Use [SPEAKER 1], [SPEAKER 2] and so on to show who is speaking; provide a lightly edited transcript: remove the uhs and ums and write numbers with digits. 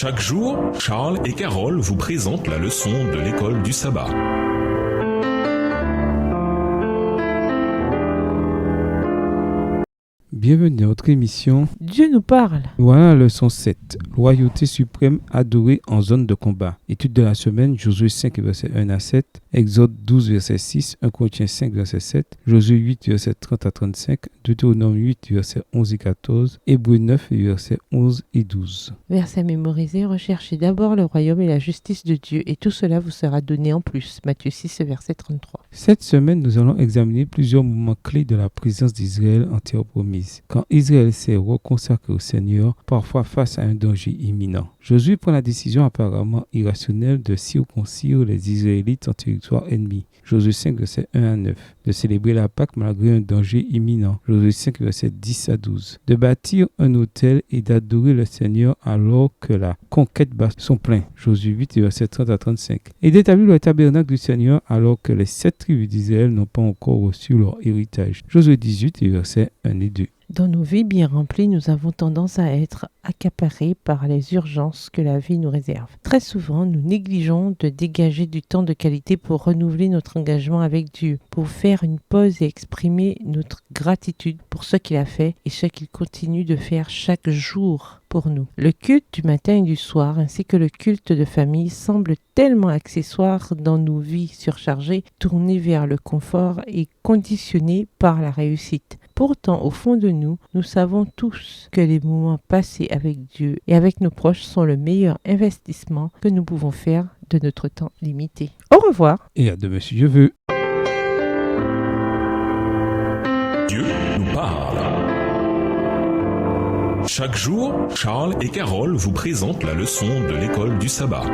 [SPEAKER 1] Chaque jour, Charles et Carole vous présentent la leçon de l'école du sabbat.
[SPEAKER 2] Bienvenue à notre émission.
[SPEAKER 3] Dieu nous parle.
[SPEAKER 2] Voilà la leçon 7. Loyauté suprême adorée en zone de combat. Étude de la semaine, Josué 5, versets 1 à 7, Exode 12, verset 6, 1 Corinthiens 5, verset 7, Josué 8, verset 30 à 35, Deutéronome 8, verset 11 et 14, Hébreux 9, verset 11 et 12.
[SPEAKER 3] Verset mémorisé, recherchez d'abord le royaume et la justice de Dieu, et tout cela vous sera donné en plus. Matthieu 6, verset 33.
[SPEAKER 2] Cette semaine, nous allons examiner plusieurs moments clés de la présence d'Israël en terre promise. Quand Israël s'est reconsacré au Seigneur, parfois face à un danger imminent. Josué prend la décision apparemment irrationnelle de circoncire les Israélites en territoire ennemi. Josué 5, verset 1 à 9. De célébrer la Pâque malgré un danger imminent. Josué 5, verset 10 à 12. De bâtir un autel et d'adorer le Seigneur alors que la conquête bat son plein. Josué 8, verset 30 à 35. Et d'établir le tabernacle du Seigneur alors que les 7 tribus d'Israël n'ont pas encore reçu leur héritage. Josué 18, verset 1 et 2.
[SPEAKER 3] Dans nos vies bien remplies, nous avons tendance à être accaparés par les urgences que la vie nous réserve. Très souvent, nous négligeons de dégager du temps de qualité pour renouveler notre engagement avec Dieu, pour faire une pause et exprimer notre gratitude pour ce qu'il a fait et ce qu'il continue de faire chaque jour pour nous. Le culte du matin et du soir, ainsi que le culte de famille, semblent tellement accessoires dans nos vies surchargées, tournées vers le confort et conditionnées par la réussite. Pourtant, au fond de nous, nous savons tous que les moments passés avec Dieu et avec nos proches sont le meilleur investissement que nous pouvons faire de notre temps limité. Au revoir.
[SPEAKER 2] Et à demain si Dieu veut.
[SPEAKER 1] Dieu nous parle. Chaque jour, Charles et Carole vous présentent la leçon de l'école du sabbat.